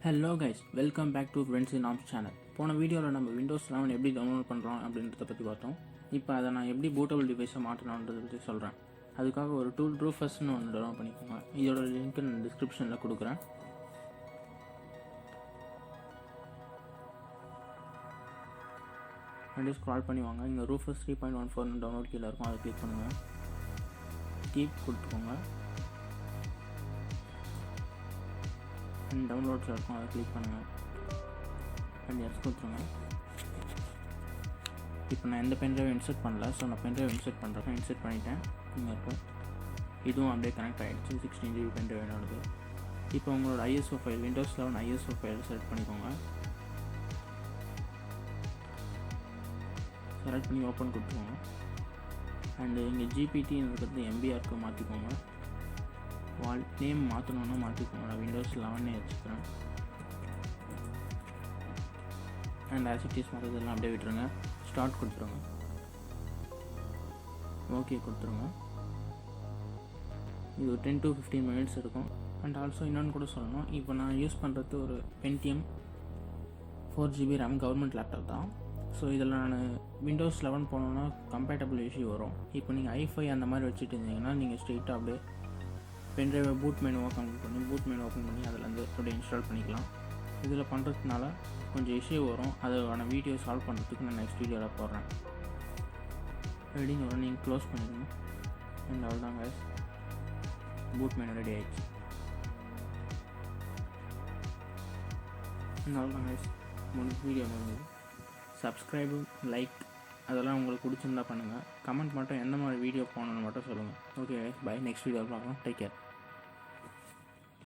Hello guys, welcome back to Friends in Arms channel. போன வீடியோவில் நம்ம விண்டோஸ் 11 எப்படி டவுன்லோட் பண்ணுறோம் அப்படின்றத பற்றி பார்த்தோம். இப்போ அதை நான் எப்படி பூட்டபிள் டிவைஸை மாற்றணுன்றதை பற்றி சொல்கிறேன். அதுக்காக ஒரு டூல் ரூஃபர்ஸ்னு ஒன்று டவுன்லோட் பண்ணிக்கோங்க. இதோட லிங்க் நான் டிஸ்கிரிப்ஷனில் கொடுக்குறேன். அப்படியே ஸ்க்ரால் பண்ணி வாங்க. இங்கே ரூஃபர்ஸ் 3.14 டவுன்லோட் கீழே இருக்கும், அதை கிளிக் பண்ணுங்கள். கீப் கொடுத்துக்கோங்க. அண்ட் டவுன்லோட்ஸில் இருக்கும், அதை கிளிக் பண்ணுங்கள். அண்ட் எஸ் கொடுத்துருங்க. இப்போ நான் எந்த பென்ட்ரைவ் இன்சர்ட் பண்ணல, ஸோ நான் பென்ட்ரைவ் இன்சர்ட் பண்ணுறேன். இன்சர்ட் பண்ணிட்டேன். இங்கே இருக்கும், இதுவும் அப்படியே கனெக்ட் ஆகிடுச்சு. 16 GB பென்ட்ரைவ் என்னோடது. இப்போ உங்களோட ISO file, Windows 11 ISO file select பண்ணிக்கோங்க. செலக்ட் பண்ணி ஓப்பன் கொடுத்துக்கோங்க. அண்டு இங்கே ஜிபிடின்னு இருக்கிறது எம்பிஆருக்கு மாற்றிக்கோங்க. வால் நேம் மாற்றணுன்னா மாற்றிக்கோங்க. நான் விண்டோஸ் 11 வச்சுக்கிறேன். அண்ட் ஆசிட்டிஸ் மற்றதெல்லாம் அப்படியே விட்டுருங்க. ஸ்டார்ட் கொடுத்துருங்க. ஓகே கொடுத்துருங்க. இது ஒரு 10 to 15 minutes இருக்கும். அண்ட் ஆல்சோ இன்னொன்று கூட சொல்லணும், இப்போ நான் யூஸ் பண்ணுறது ஒரு பென்டிஎம் 4 GB RAM கவர்மெண்ட் லேப்டாப் தான். ஸோ இதில் நான் விண்டோஸ் 11 போனோன்னா கம்பேட்டபிள் இஷ்யூ வரும். இப்போ நீங்கள் i5 அந்த மாதிரி வச்சுட்டு இருந்தீங்கன்னா நீங்கள் ஸ்ட்ரெயிட்டாக அப்படியே பென்ட்ரைவை பூட் மெனு ஓப்பன் பண்ணி அதில் அப்படியே இன்ஸ்டால் பண்ணிக்கலாம். இதில் பண்ணுறதுனால கொஞ்சம் இஷ்யூ வரும். அதுக்கான வீடியோ சால்வ் பண்ணுறதுக்கு நான் நெக்ஸ்ட் வீடியோவில் போடுறேன். ரெடின்னு வரும், நீங்கள் க்ளோஸ் பண்ணிடுங்க. அண்ட் அவ்வளோதாங்க, பூட் மெனு ரெடி ஆகிடுச்சு. அண்ட் அவ்வளோதாங்க, வீடியோ முடிஞ்சது. சப்ஸ்கிரைபு, லைக் அதெல்லாம் உங்களுக்கு பிடிச்சிருந்தா பண்ணுங்கள். கமெண்ட் மட்டும் எந்த மாதிரி வீடியோ போகணுன்னு மட்டும் சொல்லுங்கள். ஓகே பை, நெக்ஸ்ட் வீடியோவில் பார்க்கலாம். Take care.